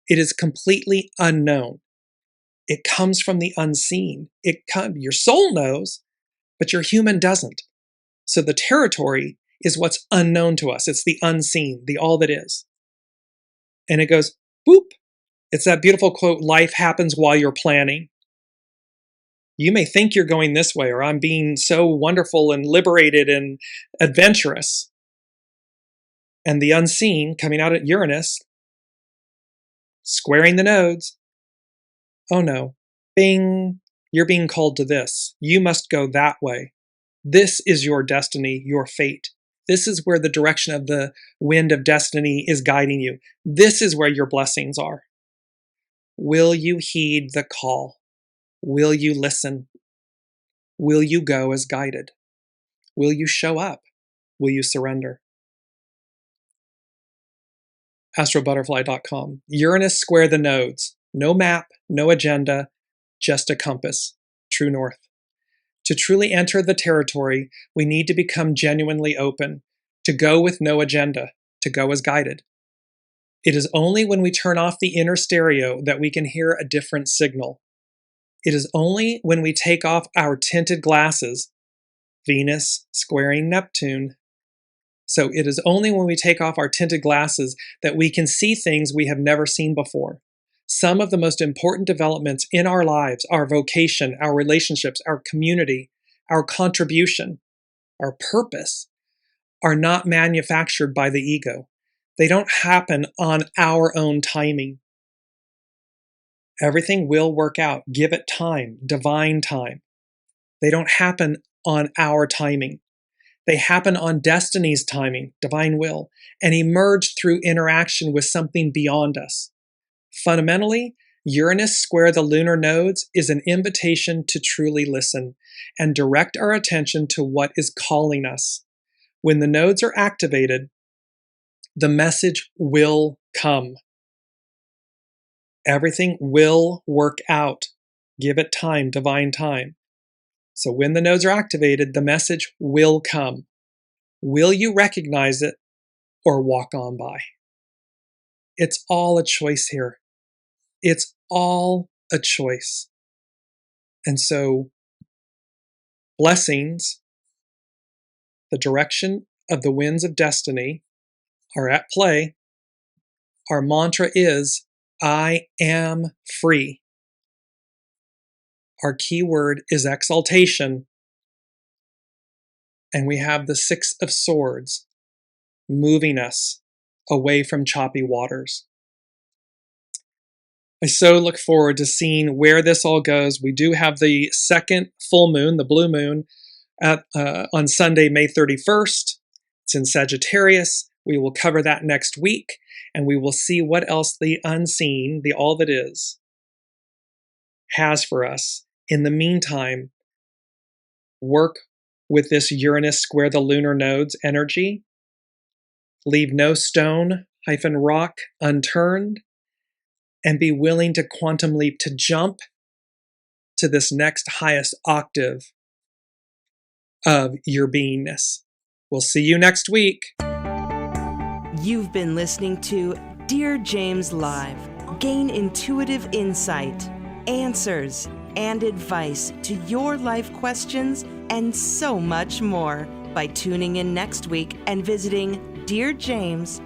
It is completely unknown. It comes from the unseen. Your soul knows, but your human doesn't. So the territory is what's unknown to us. It's the unseen, the all that is. And it goes, boop. It's that beautiful quote, life happens while you're planning. You may think you're going this way, or I'm being so wonderful and liberated and adventurous. And the unseen, coming out at Uranus, squaring the nodes. Oh no, bing, you're being called to this. You must go that way. This is your destiny, your fate. This is where the direction of the wind of destiny is guiding you. This is where your blessings are. Will you heed the call? Will you listen? Will you go as guided? Will you show up? Will you surrender? astrobutterfly.com. Uranus square the nodes. No map, no agenda, just a compass. True north. To truly enter the territory, we need to become genuinely open, to go with no agenda, to go as guided. It is only when we turn off the inner stereo that we can hear a different signal. It is only when we take off our tinted glasses, Venus squaring Neptune. So it is only when we take off our tinted glasses that we can see things we have never seen before. Some of the most important developments in our lives, our vocation, our relationships, our community, our contribution, our purpose, are not manufactured by the ego. They don't happen on our own timing. Everything will work out. Give it time, divine time. They don't happen on our timing. They happen on destiny's timing, divine will, and emerge through interaction with something beyond us. Fundamentally, Uranus square the lunar nodes is an invitation to truly listen and direct our attention to what is calling us. When the nodes are activated, the message will come. Everything will work out. Give it time, divine time. So when the nodes are activated, the message will come. Will you recognize it or walk on by? It's all a choice here. It's all a choice. And so, blessings, the direction of the winds of destiny are at play. Our mantra is, I am free. Our key word is exaltation. And we have the Six of Swords moving us away from choppy waters. I so look forward to seeing where this all goes. We do have the second full moon, the blue moon, on Sunday, May 31st. It's in Sagittarius. We will cover that next week, and we will see what else the unseen, the all that is, has for us In the meantime, work with this Uranus square the lunar nodes energy. Leave no stone-rock unturned, and be willing to quantum leap, to jump to this next highest octave of your beingness. We'll see you next week. You've been listening to Dear James Live. Gain intuitive insight, answers, and advice to your life questions and so much more by tuning in next week and visiting dearjames.com.